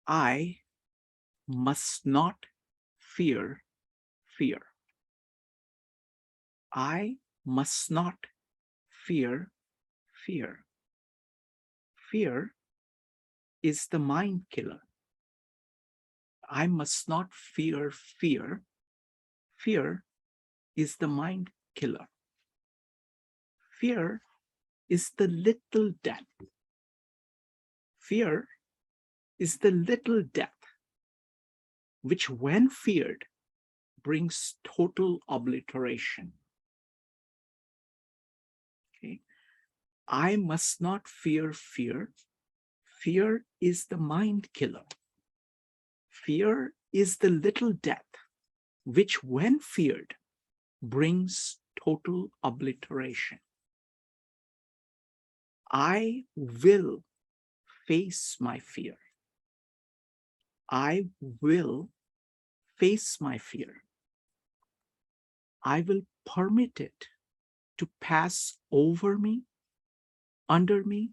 I must not fear fear. I must not fear fear. Fear is the mind killer. I must not fear fear. Fear is the mind killer. Fear is the little death. Fear is the little death which, when feared, brings total obliteration. Okay? I must not fear fear. Fear is the mind killer. Fear is the little death which, when feared, brings total obliteration. I will face my fear. I will face my fear. I will permit it to pass over me, under me,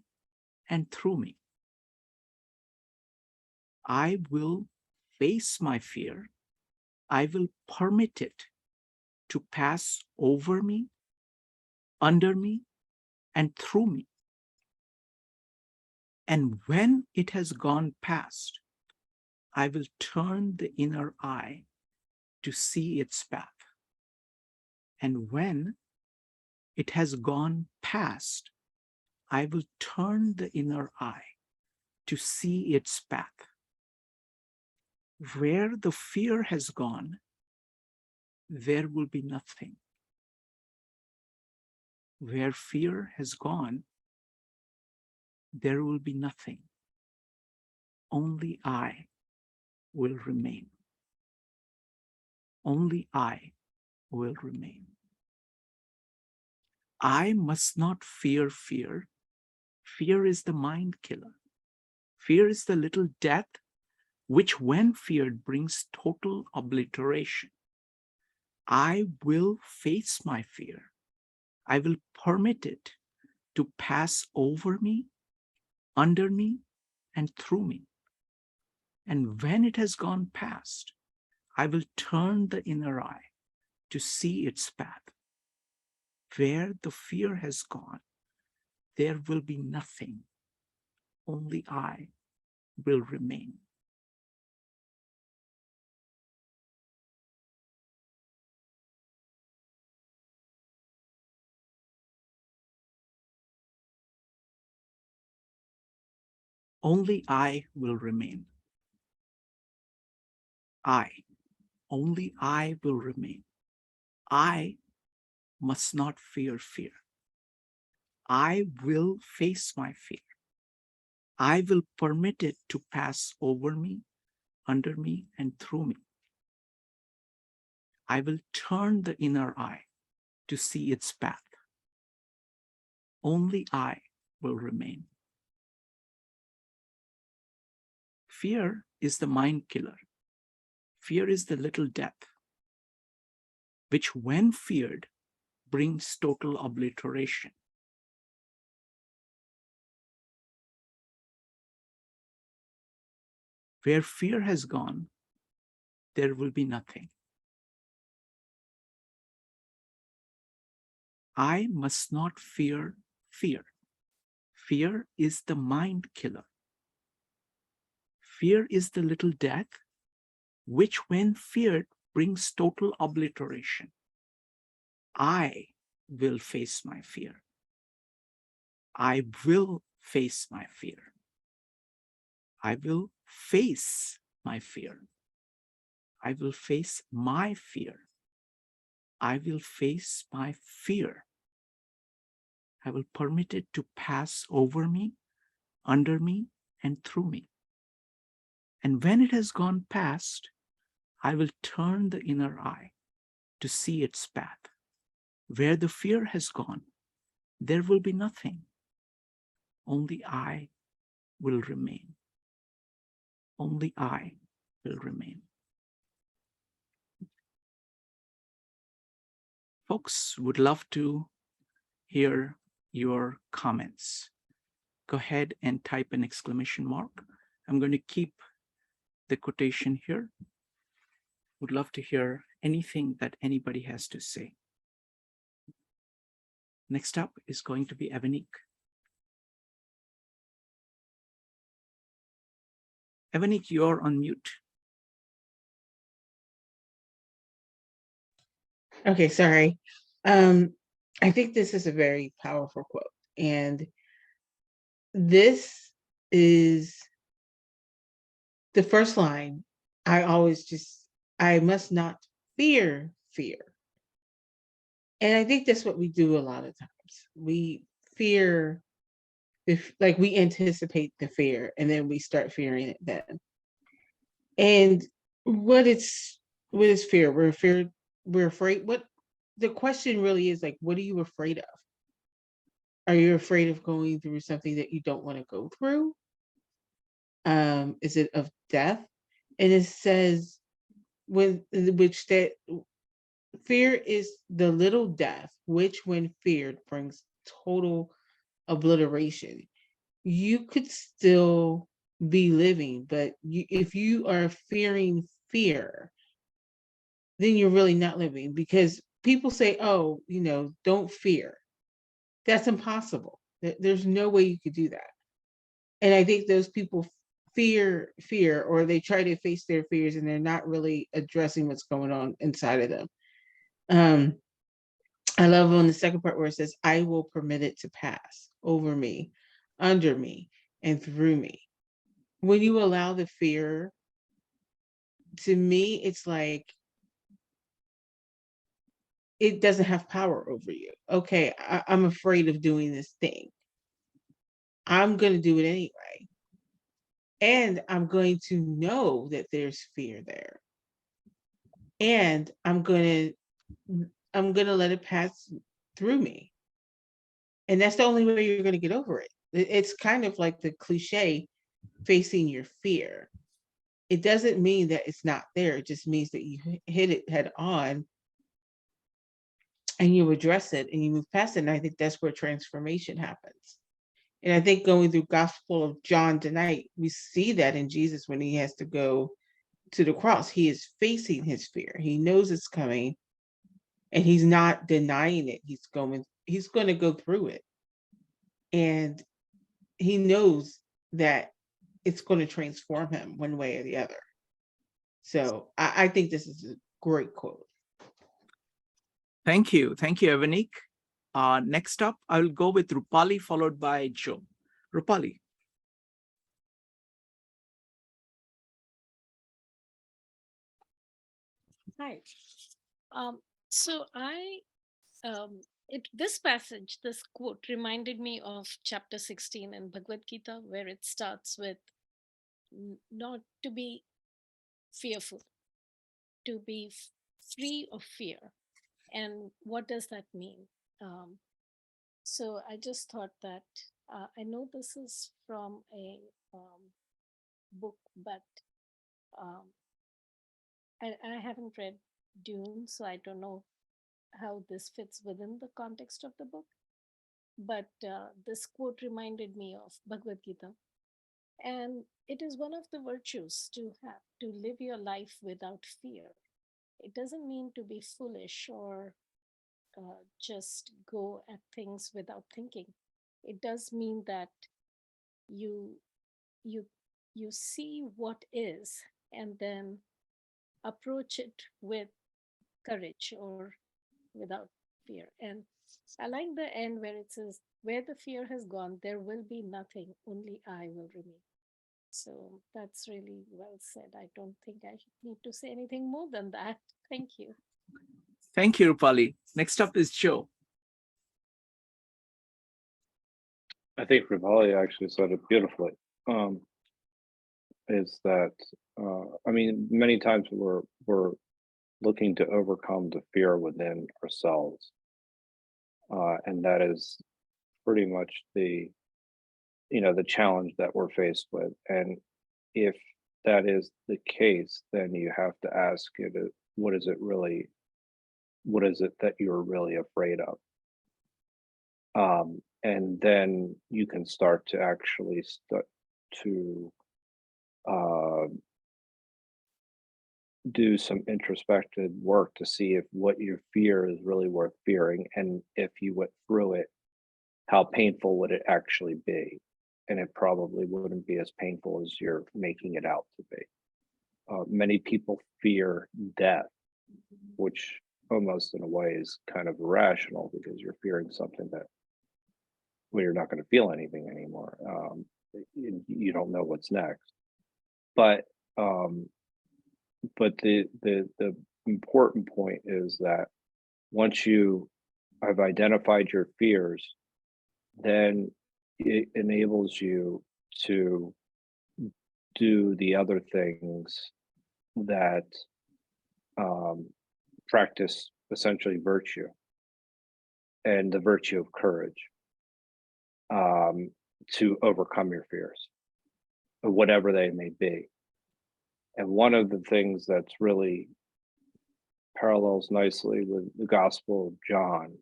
and through me. I will face my fear. I will permit it to pass over me, under me, and through me. And when it has gone past, I will turn the inner eye to see its path. And when it has gone past, I will turn the inner eye to see its path. Where the fear has gone, there will be nothing. Where fear has gone, there will be nothing. Only I will remain. Only I will remain. I must not fear fear. Fear is the mind killer. Fear is the little death which, when feared, brings total obliteration. I will face my fear. I will permit it to pass over me, under me, and through me. And when it has gone past, I will turn the inner eye to see its path. Where the fear has gone, there will be nothing. Only I will remain. Only I will remain. Only I will remain. I must not fear fear. I will face my fear. I will permit it to pass over me, under me, and through me. I will turn the inner eye to see its path. Only I will remain. Fear is the mind killer. Fear is the little death, which, when feared, brings total obliteration. Where fear has gone, there will be nothing. I must not fear fear. Fear is the mind killer. Fear is the little death, which, when feared, brings total obliteration. I will face my fear. I will face my fear. I will face my fear. I will face my fear. I will face my fear. I will permit it to pass over me, under me, and through me. And when it has gone past, I will turn the inner eye to see its path. Where the fear has gone, there will be nothing. Only I will remain. Only I will remain. Folks, would love to hear your comments. Go ahead and type an exclamation mark. I'm going to keep the quotation here. Would love to hear anything that anybody has to say. Next up is going to be Evanik. Evanik, you're on mute. Okay, sorry. I think this is a very powerful quote. And this is the first line. I must not fear fear. And I think that's what we do a lot of times. We fear, like we anticipate the fear and then we start fearing it then. And what is fear? We're afraid. What the question really is, like, what are you afraid of? Are you afraid of going through something that you don't want to go through? Is it of death? And it says which that fear is the little death, which when feared brings total obliteration. You could still be living, but if you are fearing fear, then you're really not living, because people say, oh, don't fear. That's impossible. There's no way you could do that. And I think those people fear, or they try to face their fears and they're not really addressing what's going on inside of them. I love on the second part where it says, I will permit it to pass over me, under me, and through me. When you allow the fear, to me, it's like it doesn't have power over you. Okay, I'm afraid of doing this thing. I'm going to do it anyway. And I'm going to know that there's fear there. And I'm going to let it pass through me. And that's the only way you're going to get over it. It's kind of like the cliche, facing your fear. It doesn't mean that it's not there. It just means that you hit it head on and you address it and you move past it. And I think that's where transformation happens. And I think going through Gospel of John tonight, we see that in Jesus when he has to go to the cross. He is facing his fear. He knows it's coming and he's not denying it. He's going to go through it. And he knows that it's going to transform him one way or the other. So I think this is a great quote. Thank you. Thank you, Evanik. Next up, I will go with Rupali, followed by Joe. Rupali. Hi. So this passage, this quote reminded me of chapter 16 in Bhagavad Gita, where it starts with not to be fearful, to be free of fear. And what does that mean? So I just thought that I know this is from a book, but I haven't read Dune, so I don't know how this fits within the context of the book. But this quote reminded me of Bhagavad Gita. And it is one of the virtues to have to live your life without fear. It doesn't mean to be foolish or just go at things without thinking. It does mean that you you you see what is and then approach it with courage or without fear. And I like the end where it says, where the fear has gone, there will be nothing, only I will remain. So that's really well said. I don't think I need to say anything more than that. Thank you. Thank you, Rupali. Next up is Joe. I think Rupali actually said it beautifully. Is that I mean, many times we're looking to overcome the fear within ourselves, and that is pretty much the challenge that we're faced with. And if that is the case, then you have to ask it, what is it really? What is it that you're really afraid of? And then you can start to actually start to do some introspective work to see if what you fear is really worth fearing, and if you went through it, how painful would it actually be? And it probably wouldn't be as painful as you're making it out to be. Many people fear death, which almost in a way is kind of irrational, because you're fearing something that, well, you're not going to feel anything anymore. You don't know what's next. But the important point is that once you have identified your fears, then it enables you to do the other things that practice essentially virtue, and the virtue of courage, to overcome your fears, whatever they may be. And one of the things that's really parallels nicely with the Gospel of John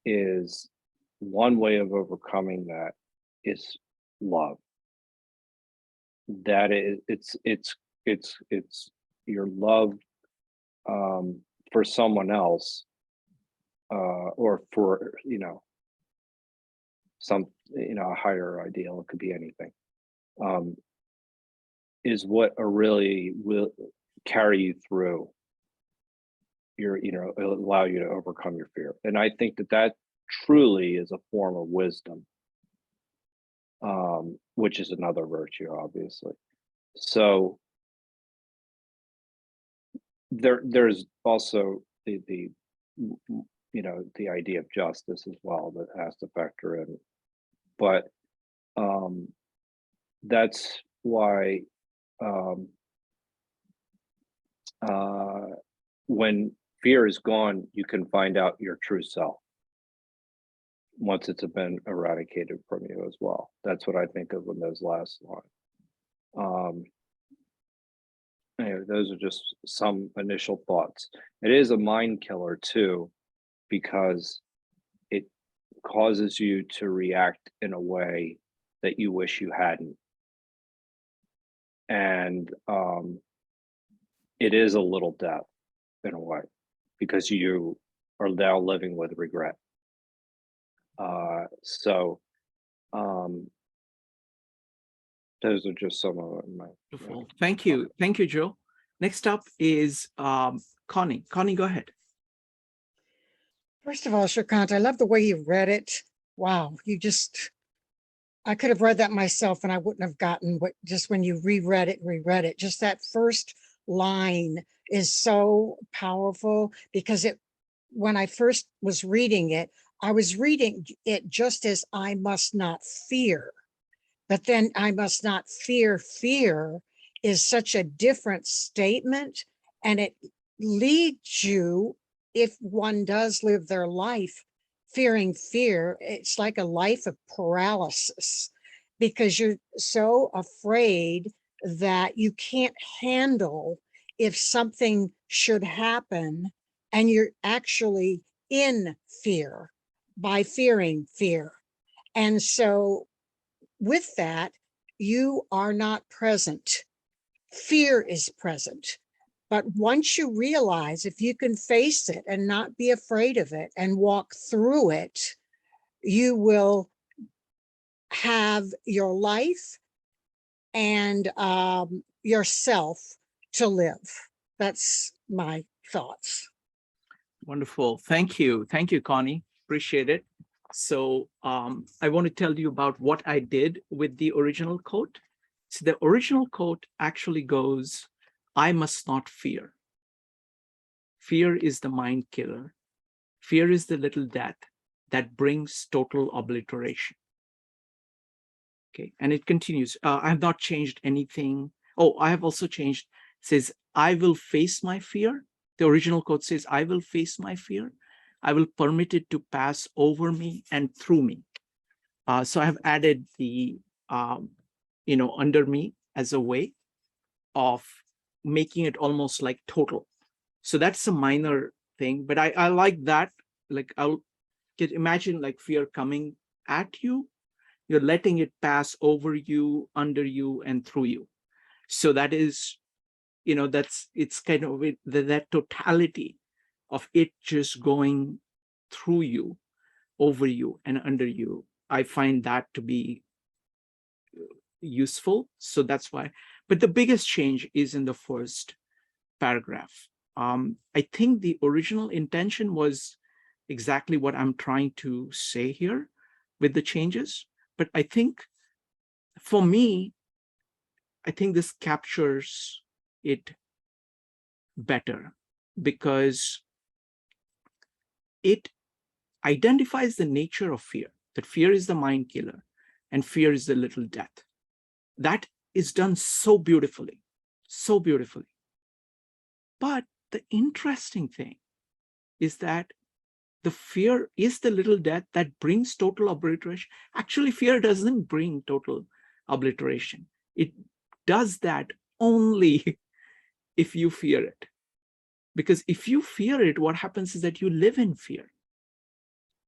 is one way of overcoming that is love. That is, it's your love for someone else, or for some a higher ideal. It could be anything. Is what really will carry you through your, it'll allow you to overcome your fear. And I think that truly is a form of wisdom, which is another virtue, obviously. So there's also the idea of justice as well that has to factor in. But that's why when fear is gone, you can find out your true self once it's been eradicated from you as well. That's what I think of in those last lines. Anyway, those are just some initial thoughts. It is a mind killer too, because it causes you to react in a way that you wish you hadn't. And it is a little death in a way, because you are now living with regret. So those are just some of my. Beautiful. Thank you. Thank you, Joe. Next up is Connie. Connie, go ahead. First of all, Shrikant, I love the way you read it. Wow, I could have read that myself and I wouldn't have gotten what, just when you reread it, just that first line is so powerful, because when I first was reading it, I was reading it just as I must not fear. But then I must not fear is such a different statement, and it leads you, if one does live their life fearing fear, it's like a life of paralysis, because you're so afraid that you can't handle if something should happen, and you're actually in fear by fearing fear. And so with that, you are not present. Fear is present. But once you realize, if you can face it and not be afraid of it and walk through it, you will have your life and yourself to live. That's my thoughts. Wonderful. Thank you. Thank you, Connie. Appreciate it. So I want to tell you about what I did with the original quote. So the original quote actually goes, I must not fear. Fear is the mind killer. Fear is the little death that brings total obliteration. Okay, and it continues. I have not changed anything. Oh, I have also changed. It says, I will face my fear. The original quote says, I will face my fear. I will permit it to pass over me and through me. So I have added the, under me as a way of making it almost like total. So that's a minor thing, but I like that. Like imagine like fear coming at you. You're letting it pass over you, under you, and through you. So that is it's kind of that totality of it just going through you, over you, and under you. I find that to be useful. So that's why. But the biggest change is in the first paragraph. I think the original intention was exactly what I'm trying to say here with the changes. But I think for me, I think this captures it better because it identifies the nature of fear, that fear is the mind killer and fear is the little death. That is done so beautifully, so beautifully. But the interesting thing is that the fear is the little death that brings total obliteration. Actually, fear doesn't bring total obliteration. It does that only if you fear it. Because if you fear it, what happens is that you live in fear.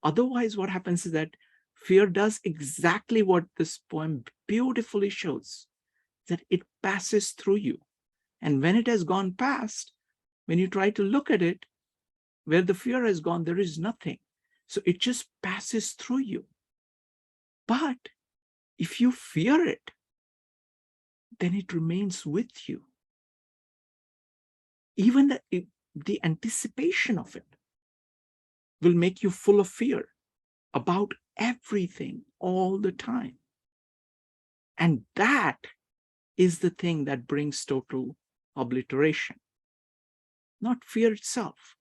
Otherwise, what happens is that fear does exactly what this poem beautifully shows, that it passes through you. And when it has gone past, when you try to look at it, where the fear has gone, there is nothing. So it just passes through you. But if you fear it, then it remains with you. Even the anticipation of it will make you full of fear about everything all the time. And that is the thing that brings total obliteration, not fear itself.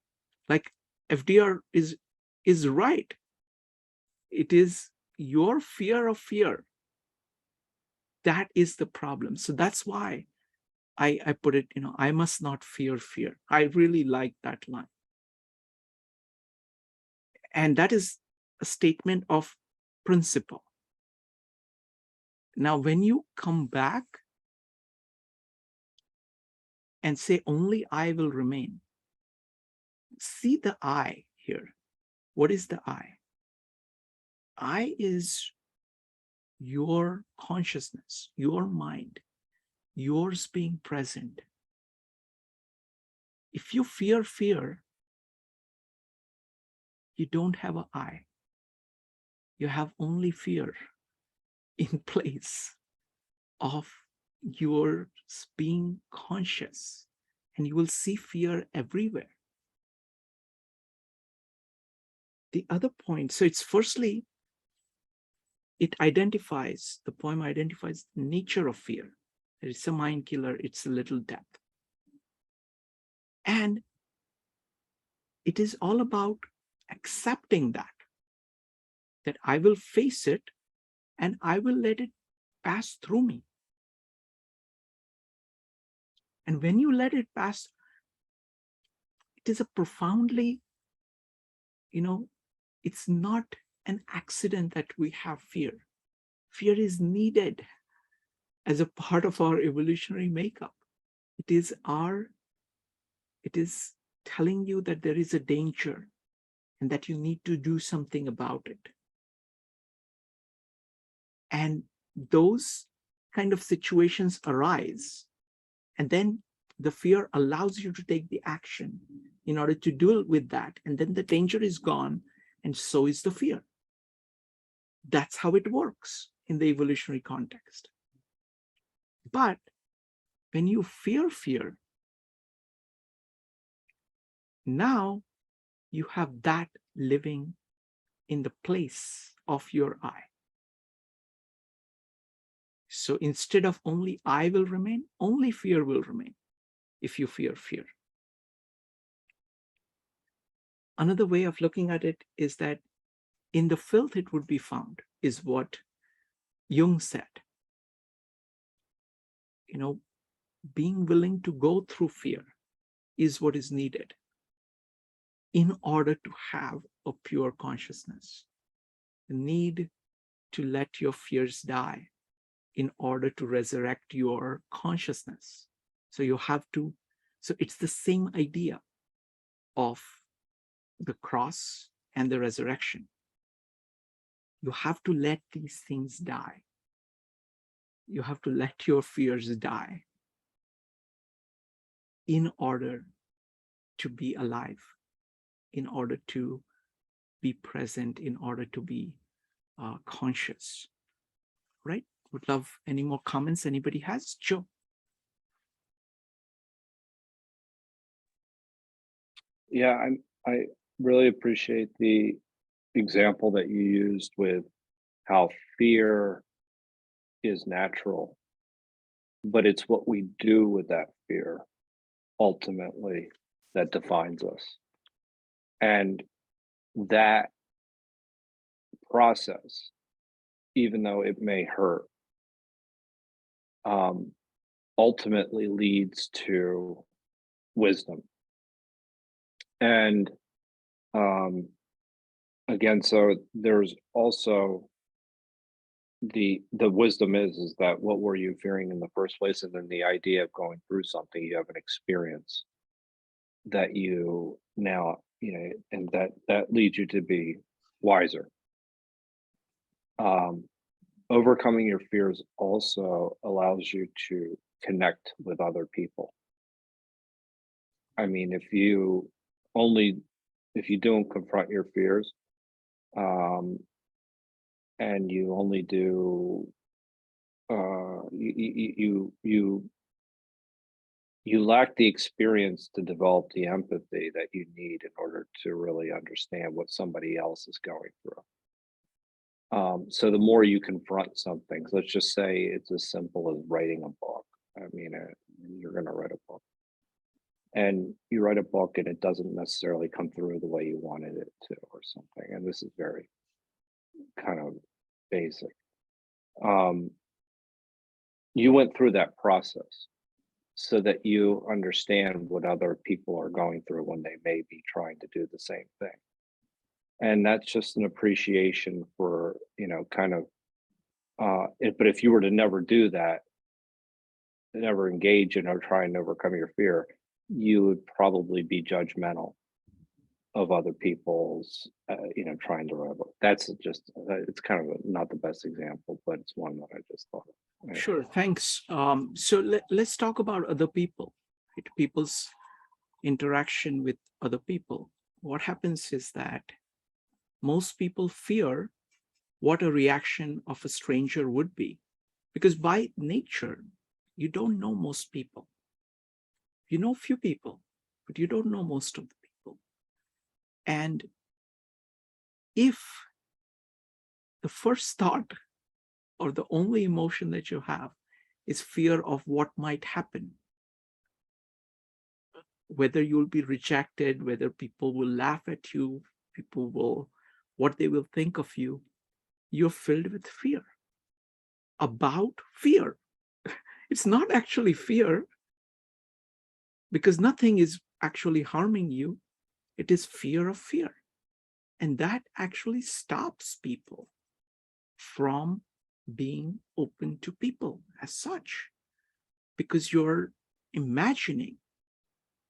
Like FDR is right. It is your fear of fear. That is the problem. So that's why I put it, I must not fear fear. I really like that line. And that is a statement of principle. Now, when you come back and say, only I will remain, see the I here. What is the I? I is your consciousness, your mind, yours being present. If you fear fear, you don't have an I. You have only fear in place of your being conscious, and you will see fear everywhere. The other point, so it's firstly, the poem identifies the nature of fear. It's a mind killer, it's a little death. And it is all about accepting that I will face it and I will let it pass through me. And when you let it pass, it is a profoundly, it's not an accident that we have fear. Fear is needed as a part of our evolutionary makeup. It is telling you that there is a danger and that you need to do something about it. And those kind of situations arise, and then the fear allows you to take the action in order to deal with that. And then the danger is gone, and so is the fear. That's how it works in the evolutionary context. But when you fear fear, now you have that living in the place of your I. So instead of only I will remain, only fear will remain if you fear fear. Another way of looking at it is that in the filth it would be found, is what Jung said. Being willing to go through fear is what is needed in order to have a pure consciousness. The need to let your fears die in order to resurrect your consciousness. So it's the same idea of the cross and the resurrection. You have to let these things die. You have to let your fears die in order to be alive, in order to be present, in order to be conscious, right? Would love any more comments anybody has. Joe. Yeah, I really appreciate the example that you used with how fear is natural, but it's what we do with that fear ultimately that defines us. And that process, even though it may hurt, ultimately leads to wisdom. And again, so there's also the wisdom is that what were you fearing in the first place, and then the idea of going through something, you have an experience that you now, and that leads you to be wiser. Overcoming your fears also allows you to connect with other people. I mean, if you don't confront your fears, and you only do, you lack the experience to develop the empathy that you need in order to really understand what somebody else is going through. So the more you confront something, let's just say it's as simple as writing a book. I mean, you're going to write a book, and you write a book and it doesn't necessarily come through the way you wanted it to or something. And this is very kind of basic. You went through that process so that you understand what other people are going through when they may be trying to do the same thing. And that's just an appreciation for, but if you were to never do that, never engage in or try and overcome your fear, you would probably be judgmental of other people's, trying to write a book. That's just, it's kind of not the best example, but it's one that I just thought of. Sure, thanks. So let's talk about other people, right? People's interaction with other people. What happens is that most people fear what a reaction of a stranger would be, because by nature, you don't know most people. You know few people, but you don't know most of the people. And if the first thought or the only emotion that you have is fear of what might happen, whether you'll be rejected, whether people will laugh at you, what they will think of you, you're filled with fear about fear. It's not actually fear, because nothing is actually harming you. It is fear of fear. And that actually stops people from being open to people as such, because you're imagining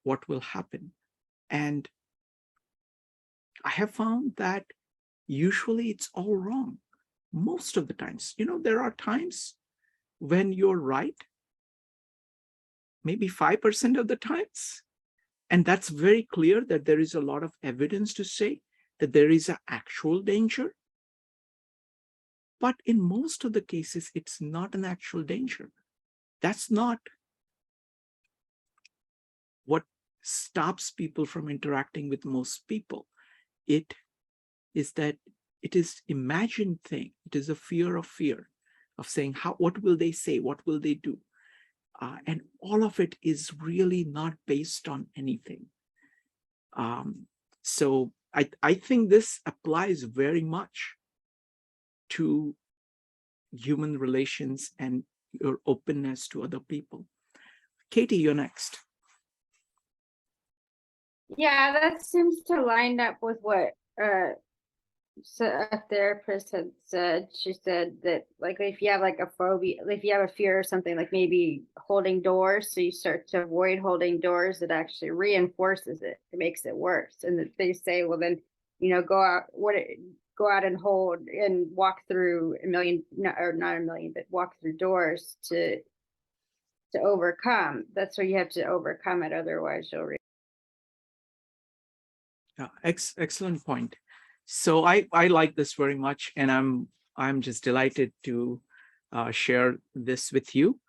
what will happen. And I have found that usually it's all wrong. Most of the times, there are times when you're right, maybe 5% of the times. And that's very clear that there is a lot of evidence to say that there is an actual danger. But in most of the cases, it's not an actual danger. That's not what stops people from interacting with most people. It is that it is imagined thing. It is a fear of saying, what will they say? What will they do? And all of it is really not based on anything. So I think this applies very much to human relations and your openness to other people. Katie, you're next. Yeah, that seems to line up with what a therapist had said. She said that, like, if you have like a phobia, if you have a fear or something, like maybe holding doors, so you start to avoid holding doors, it actually reinforces it. It makes it worse. And that they say, well, then, go out and hold and walk through not a million, but walk through doors to to overcome. That's where you have to overcome it. Otherwise, you'll. Yeah, excellent point. So I like this very much, and I'm just delighted to share this with you.